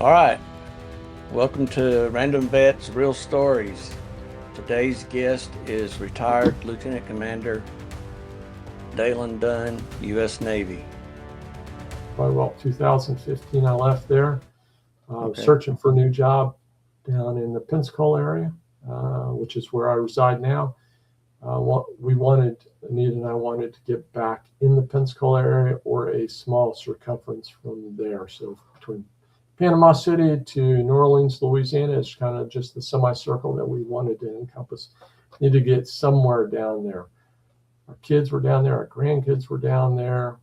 All right, welcome to Random Vets Real Stories. Today's guest is retired Lieutenant Commander Dalyn Dunn, U.S. Navy. Probably about 2015, I left there. I was Okay. searching for a new job down in the Pensacola area, which is where I reside now. Anita and I wanted to get back in the Pensacola area or a small circumference from there. So between Panama City to New Orleans, Louisiana is kind of just the semicircle that we wanted to encompass. Need to get somewhere down there. Our kids were down there, our grandkids were down there.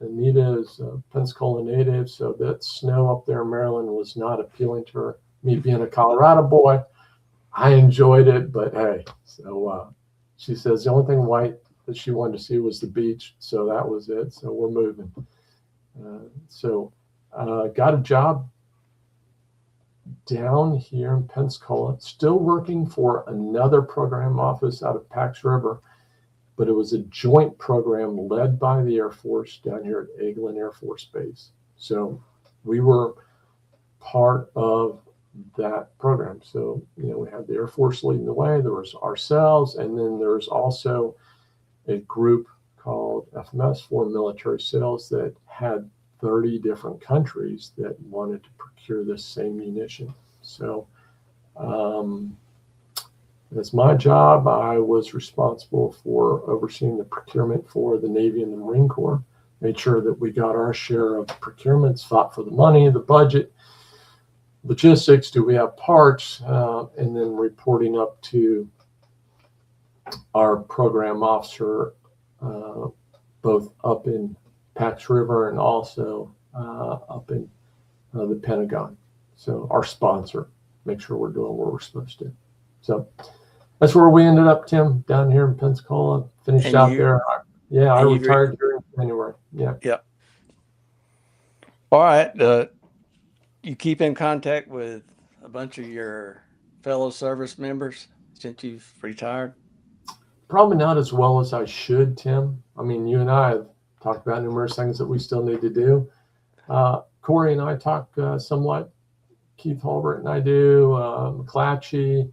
Anita is a Pensacola native, so that snow up there in Maryland was not appealing to her. Me being a Colorado boy, I enjoyed it, but hey, so she says the only thing white that she wanted to see was the beach, so that was it. So we're moving. Got a job down here in Pensacola, still working for another program office out of Pax River, but it was a joint program led by the Air Force down here at Eglin Air Force Base. So we were part of that program. So, we had the Air Force leading the way, there was ourselves, and then there's also a group called FMS, Foreign Military Sales, that had 30 different countries that wanted to procure this same munition. So, as my job, I was responsible for overseeing the procurement for the Navy and the Marine Corps, made sure that we got our share of procurements, fought for the money, the budget, logistics, do we have parts, and then reporting up to our program officer, both up in Pax River and also up in the Pentagon. So our sponsor, make sure we're doing what we're supposed to. So that's where we ended up, Tim, down here in Pensacola. Finished out there. I retired here in January. Yeah. Yep. All right. You keep in contact with a bunch of your fellow service members since you've retired? Probably not as well as I should, Tim. I mean, you and I have talked about numerous things that we still need to do. Corey and I talk somewhat. Keith Hulbert and I do. McClatchy.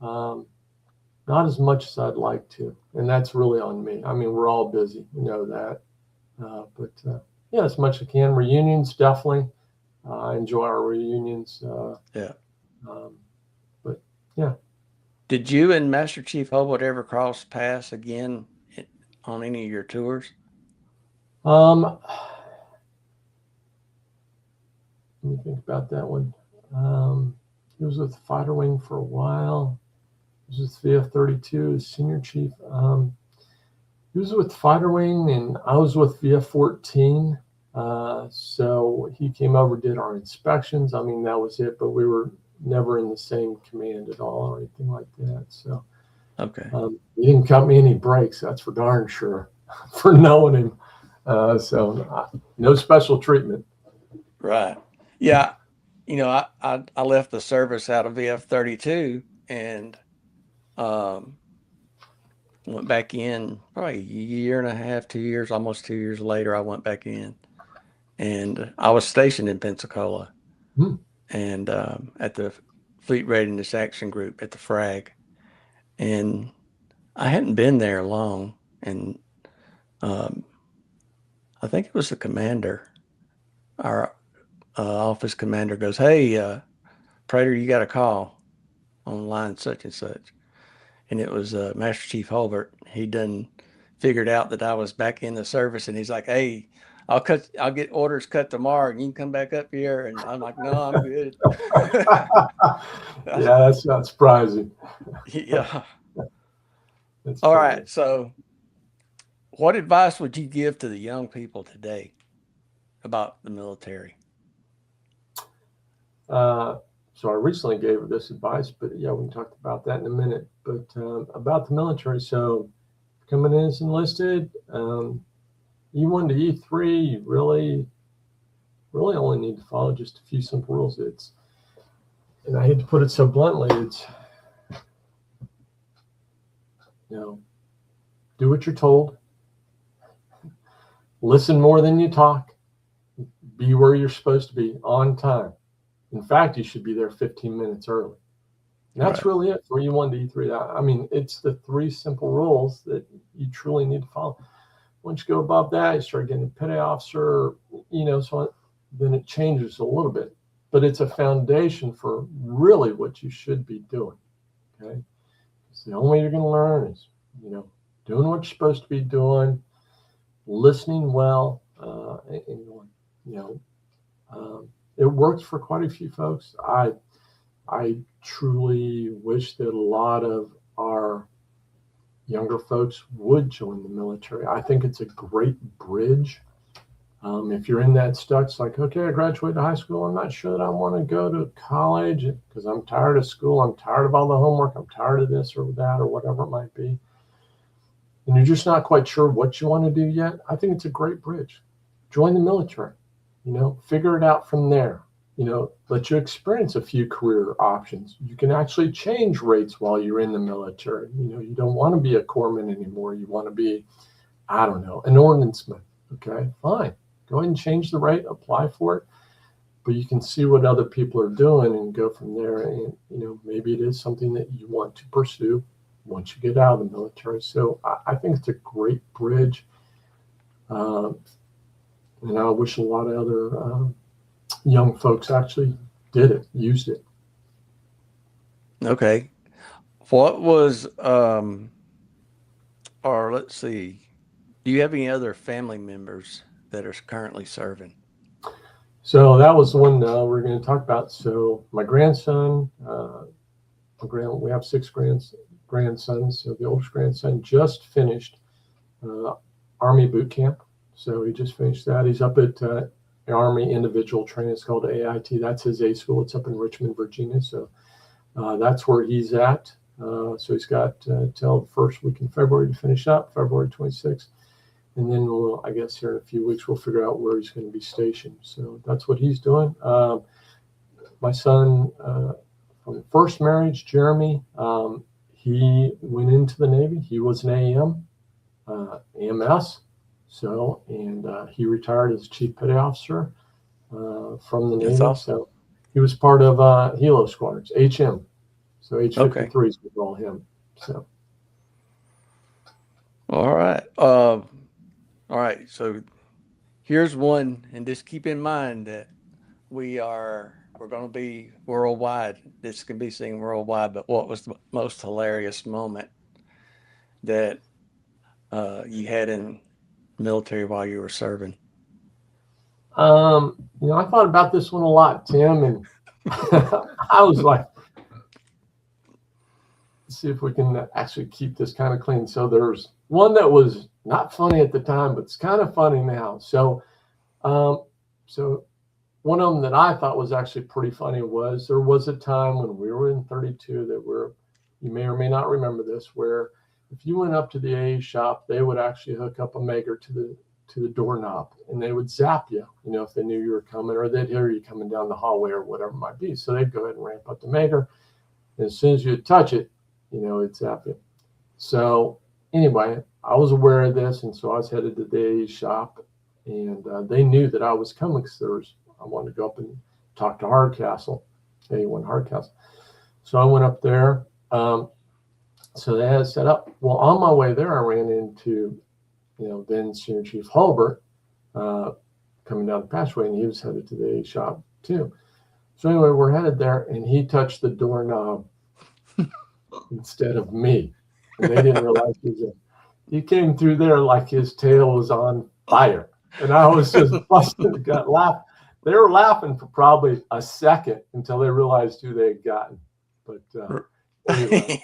Not as much as I'd like to, and that's really on me. I mean, we're all busy, we know that, but as much as I can. Reunions, definitely. I enjoy our reunions. But yeah. Did you and Master Chief Hobart ever cross paths again on any of your tours? Let me think about that one. He was with Fighter Wing for a while. He was with VF-32 as senior chief. He was with Fighter Wing, and I was with VF-14. So he came over, did our inspections. I mean, that was it, but we were never in the same command at all or anything like that. So okay, he didn't cut me any breaks, that's for darn sure, for knowing him. So no special treatment. Right. Yeah. I left the service out of VF-32 and went back in probably a year and a half, 2 years, almost 2 years later. I went back in, and I was stationed in Pensacola, and at the Fleet Readiness Action Group at the FRAG, and I hadn't been there long, and I think it was the commander, our office commander, goes, "Hey, Prater, you got a call on line such and such." And it was Master Chief Hulbert. He done figured out that I was back in the service, and he's like, "Hey, I'll get orders cut tomorrow, and you can come back up here." And I'm like, "No, I'm good." Yeah, that's not surprising. Yeah. That's All funny. right. So, what advice would you give to the young people today about the military? So I recently gave this advice, but yeah, we can talk about that in a minute. But about the military, so coming in as enlisted, E1 to E3, you really only need to follow just a few simple rules. And I hate to put it so bluntly, it's, do what you're told, listen more than you talk, be where you're supposed to be on time. In fact, you should be there 15 minutes early. And that's Right. really it for E1 to E3. I mean, it's the three simple rules that you truly need to follow. Once you go above that, you start getting a petty officer, so then it changes a little bit. But it's a foundation for really what you should be doing. Okay. It's the only way you're going to learn is, doing what you're supposed to be doing, listening well, it works for quite a few folks. I truly wish that a lot of our younger folks would join the military. I think it's a great bridge. If you're in that stuck, it's like, okay, I graduated high school. I'm not sure that I want to go to college because I'm tired of school. I'm tired of all the homework. I'm tired of this or that or whatever it might be. And you're just not quite sure what you want to do yet. I think it's a great bridge. Join the military, figure it out from there. Let you experience a few career options. You can actually change rates while you're in the military. You don't want to be a corpsman anymore. You want to be, I don't know, an ordnanceman. Okay, fine. Go ahead and change the rate, apply for it. But you can see what other people are doing and go from there. And, maybe it is something that you want to pursue once you get out of the military. So I think it's a great bridge. And I wish a lot of other young folks actually did it, used it. Okay. What was, or let's see, do you have any other family members that are currently serving? So that was the one we're going to talk about. So my grandson, we have six grandsons. So the oldest grandson just finished Army boot camp. So he just finished that. He's up at Army Individual Training. It's called AIT. That's his A school. It's up in Richmond, Virginia. So that's where he's at. So he's got till the first week in February to finish up, February 26th. And then I guess here in a few weeks, we'll figure out where he's going to be stationed. So that's what he's doing. My son from the first marriage, Jeremy, he went into the Navy. He was an AMS. So, and he retired as chief petty officer from the That's Navy. awesome. So he was part of Helo squadrons, HM. So H-53s would all him. So. All right. All right. So here's one, and just keep in mind that we're going to be worldwide. This can be seen worldwide. But what was the most hilarious moment that you had in military while you were serving? I thought about this one a lot, Tim, and I was like, let's see if we can actually keep this kind of clean. So there's one that was not funny at the time, but it's kind of funny now. So one of them that I thought was actually pretty funny was there was a time when we were in 32 that you may or may not remember this, where if you went up to the AA shop, they would actually hook up a maker to the doorknob, and they would zap you, if they knew you were coming, or they'd hear you coming down the hallway or whatever it might be. So they'd go ahead and ramp up the maker. And as soon as you touch it, it'd zap you. So anyway, I was aware of this, and so I was headed to the AA shop, and they knew that I was coming because I wanted to go up and talk to Hardcastle, A1 Hardcastle. So I went up there. So they had set up. Well, on my way there, I ran into, then Senior Chief Hulbert coming down the passageway, and he was headed to the shop too. So anyway, we're headed there, and he touched the doorknob instead of me. And they didn't realize he came through there like his tail was on fire. And I was just busting, got laughing. They were laughing for probably a second until they realized who they had gotten. But anyway,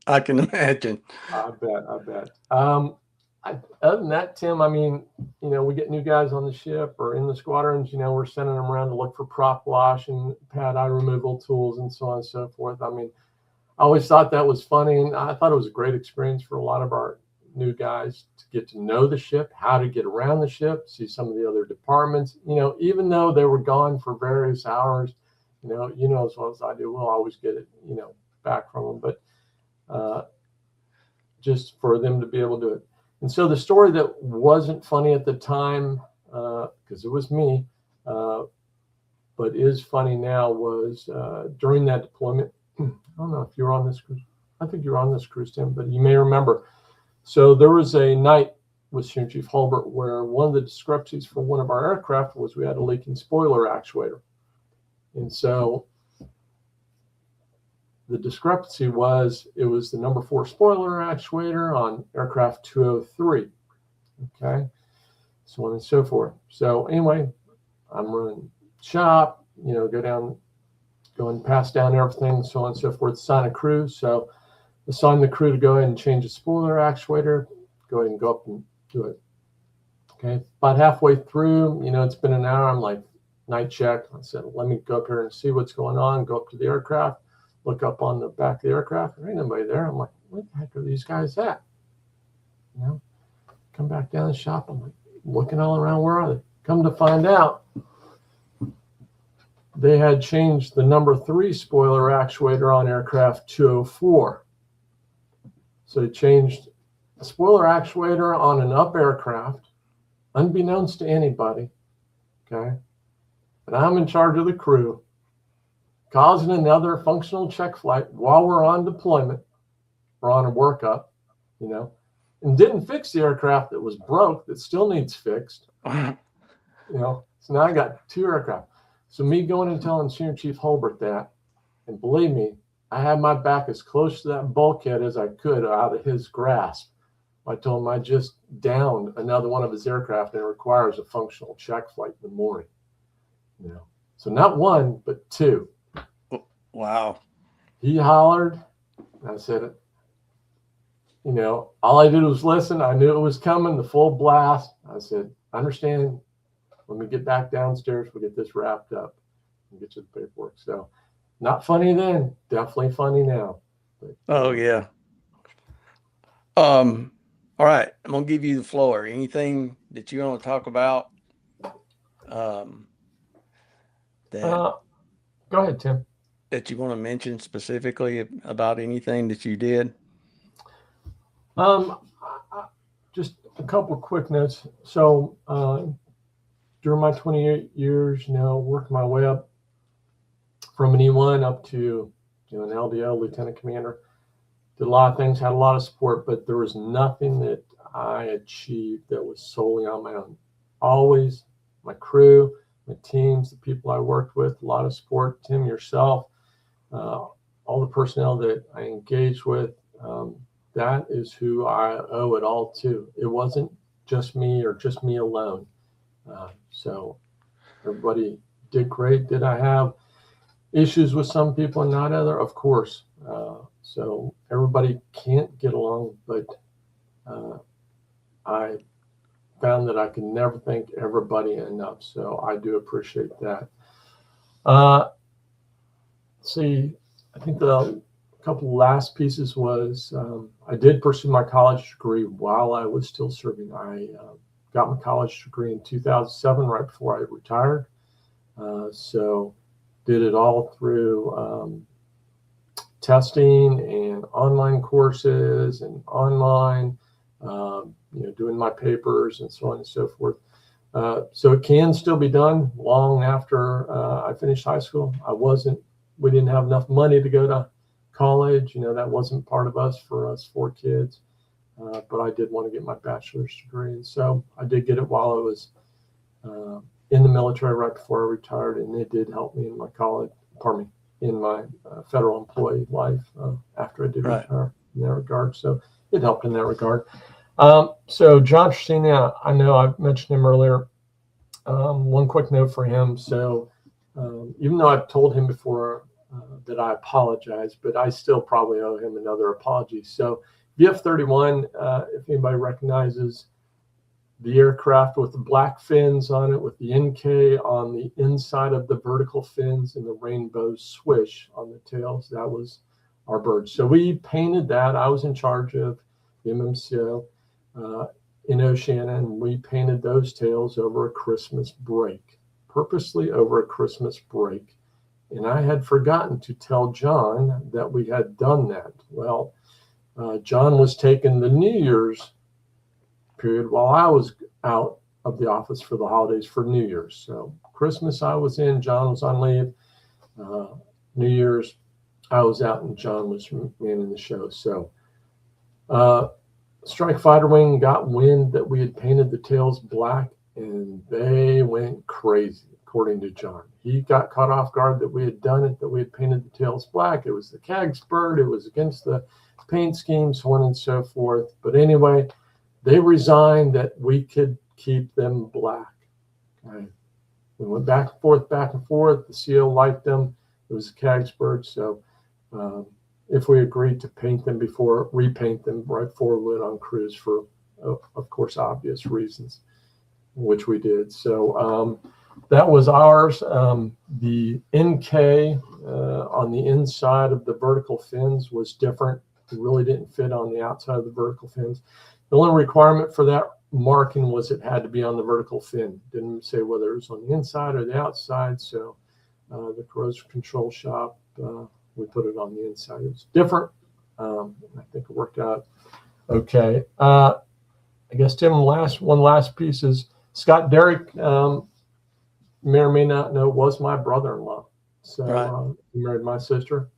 I can imagine. I bet. Other than that, Tim, I mean, we get new guys on the ship or in the squadrons, we're sending them around to look for prop wash and pad eye removal tools and so on and so forth. I mean, I always thought that was funny, and I thought it was a great experience for a lot of our new guys to get to know the ship, how to get around the ship, see some of the other departments. Even though they were gone for various hours, as well as I do, we'll always get it, back from them. But just for them to be able to do it. And so the story that wasn't funny at the time, because it was me, Uh, but is funny now was during that deployment. I don't know if you were on this cruise. I think you were on this cruise, Tim, but you may remember. So there was a night with Senior Chief Hulbert where one of the discrepancies for one of our aircraft was we had a leaking spoiler actuator. And so the discrepancy was it was the number 4 spoiler actuator on aircraft 203. Okay, so on and so forth. So anyway, I'm running shop, go and pass down everything, so on and so forth, assign a crew. So assign the crew to go ahead and change the spoiler actuator, go ahead and go up and do it. Okay, about halfway through, it's been an hour. I'm like, night check. I said, let me go up here and see what's going on. Go up to the aircraft, look up on the back of the aircraft. There ain't nobody there. I'm like, what the heck are these guys at? Come back down the shop. I'm like, looking all around. Where are they? Come to find out, they had changed the number 3 spoiler actuator on aircraft 204. So they changed a spoiler actuator on an up aircraft, unbeknownst to anybody. Okay. And I'm in charge of the crew, causing another functional check flight while we're on deployment. We're on a workup, and didn't fix the aircraft that was broke, that still needs fixed. So now I got 2 aircraft. So me going and telling Senior Chief Hulbert that, and believe me, I had my back as close to that bulkhead as I could out of his grasp. I told him I just downed another one of his aircraft and it requires a functional check flight in the morning. So not 1, but 2. Wow. He hollered. I said, all I did was listen. I knew it was coming, the full blast. I said, I understand. When we get back downstairs, we'll get this wrapped up and get you the paperwork. So not funny then, definitely funny now. But, oh, yeah. All right. I'm going to give you the floor. Anything that you want to talk about? Go ahead, Tim. That you want to mention specifically about anything that you did? Just a couple of quick notes. So during my 28 years, working my way up from an E1 up to an LDO, Lieutenant Commander, did a lot of things, had a lot of support, but there was nothing that I achieved that was solely on my own. Always my crew, my teams, the people I worked with, a lot of support. Tim, yourself, all the personnel that I engaged with, that is who I owe it all to. It wasn't just me or just me alone. So everybody did great. Did I have issues with some people and not other? Of course. So everybody can't get along, but I found that I can never thank everybody enough. So I do appreciate that. See, I think the couple last pieces was I did pursue my college degree while I was still serving. I got my college degree in 2007, right before I retired. So did it all through testing and online courses and online, doing my papers and so on and so forth. So it can still be done long after I finished high school. We didn't have enough money to go to college. That wasn't part of us for us 4 kids. But I did want to get my bachelor's degree. And so I did get it while I was in the military right before I retired. And it did help me in my in my federal employee life after I did retire in that regard. So it helped in that regard. So John Tresina, I know I've mentioned him earlier. One quick note for him. So even though I've told him before that I apologize, but I still probably owe him another apology. So VF-31, if anybody recognizes the aircraft with the black fins on it, with the NK on the inside of the vertical fins and the rainbow swish on the tails, that was our bird. So we painted that. I was in charge of the MMCO in Oceana, and we painted those tails over a Christmas break, purposely over a Christmas break. And I had forgotten to tell John that we had done that. Well, John was taking the New Year's period while I was out of the office for the holidays for New Year's. So Christmas I was in, John was on leave. New Year's I was out and John was manning the show. So Strike Fighter Wing got wind that we had painted the tails black, and they went crazy, according to John. He got caught off guard that we had done it, that we had painted the tails black. It was the CAG's bird. It was against the paint scheme, so on and so forth. But anyway, they resigned that we could keep them black. Okay. We went back and forth, back and forth. The CO liked them. It was a CAG's bird. So if we agreed to paint them before, repaint them right before we went on cruise for, of course, obvious reasons, which we did. So that was ours. The NK on the inside of the vertical fins was different. It really didn't fit on the outside of the vertical fins. The only requirement for that marking was it had to be on the vertical fin. Didn't say whether it was on the inside or the outside. So the corrosion control shop, we put it on the inside. It was different. I think it worked out okay. I guess, Tim, one last piece is Scott Derrick, may or may not know, was my brother-in-law. So he married my sister.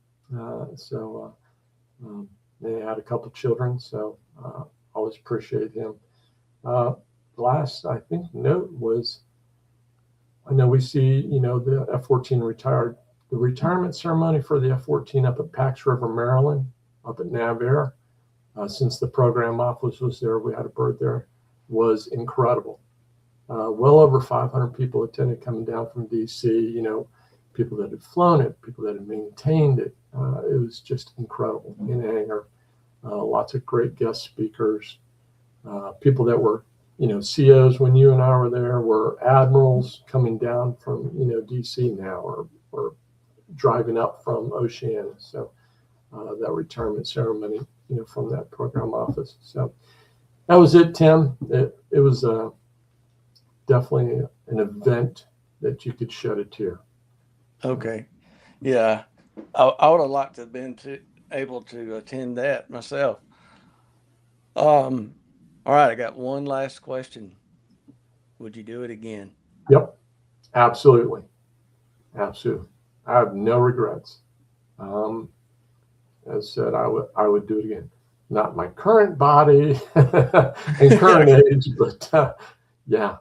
They had a couple children. So always appreciate him. Last, I think, note was, I know we see, the F-14 retired. The retirement ceremony for the F-14 up at Pax River, Maryland, up at NavAir, since the program office was there, we had a bird there, was incredible. Well over 500 people attended coming down from DC, people that had flown it, people that had maintained it. It was just incredible in hangar. Lots of great guest speakers, people that were, COs when you and I were there were admirals coming down from, DC now or driving up from Oceania. So that retirement ceremony, from that program office. So that was it, Tim. It was definitely an event that you could shed a tear. Okay. Yeah. I would have liked to have been able to attend that myself. All right. I got one last question. Would you do it again? Yep. Absolutely. Absolutely. I have no regrets. As said, I would do it again. Not my current body and current age, but yeah,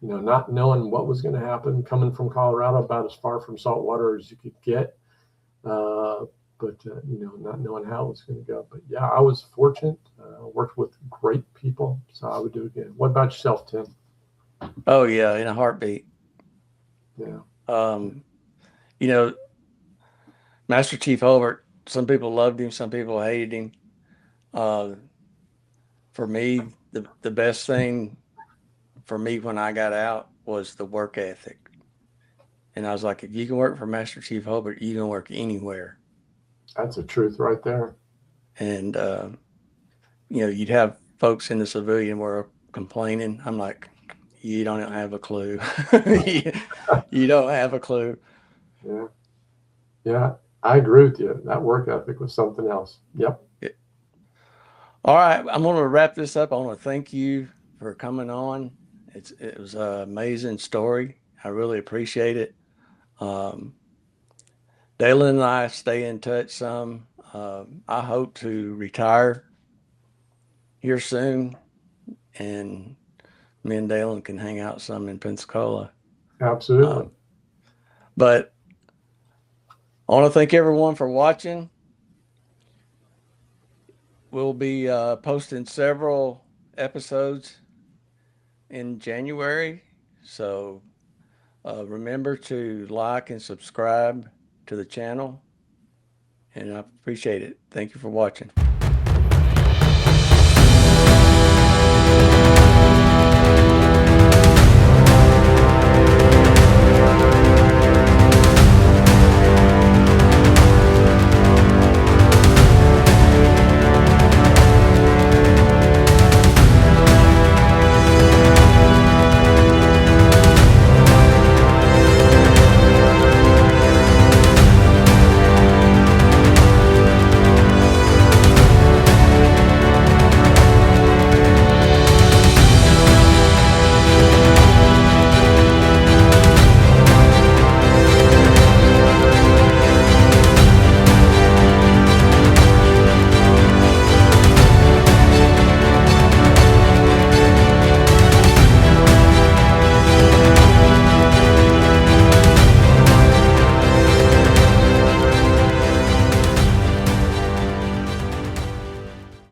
not knowing what was going to happen, coming from Colorado, about as far from saltwater as you could get, but not knowing how it was going to go. But yeah, I was fortunate. Worked with great people, so I would do it again. What about yourself, Tim? Oh yeah, in a heartbeat. Yeah. Master Chief Hobart, some people loved him, some people hated him. For me, the best thing for me when I got out was the work ethic. And I was like, if you can work for Master Chief Hobart, you can work anywhere. That's the truth right there. And, you'd have folks in the civilian world complaining. I'm like, you don't have a clue. You don't have a clue. Yeah. Yeah. I agree with you. That work ethic was something else. Yep. All right. I'm going to wrap this up. I want to thank you for coming on. It was an amazing story. I really appreciate it. Dalyn and I stay in touch some. I hope to retire here soon, and me and Dalyn can hang out some in Pensacola. Absolutely. But I want to thank everyone for watching. We'll be posting several episodes in January. So remember to like and subscribe to the channel. And I appreciate it. Thank you for watching.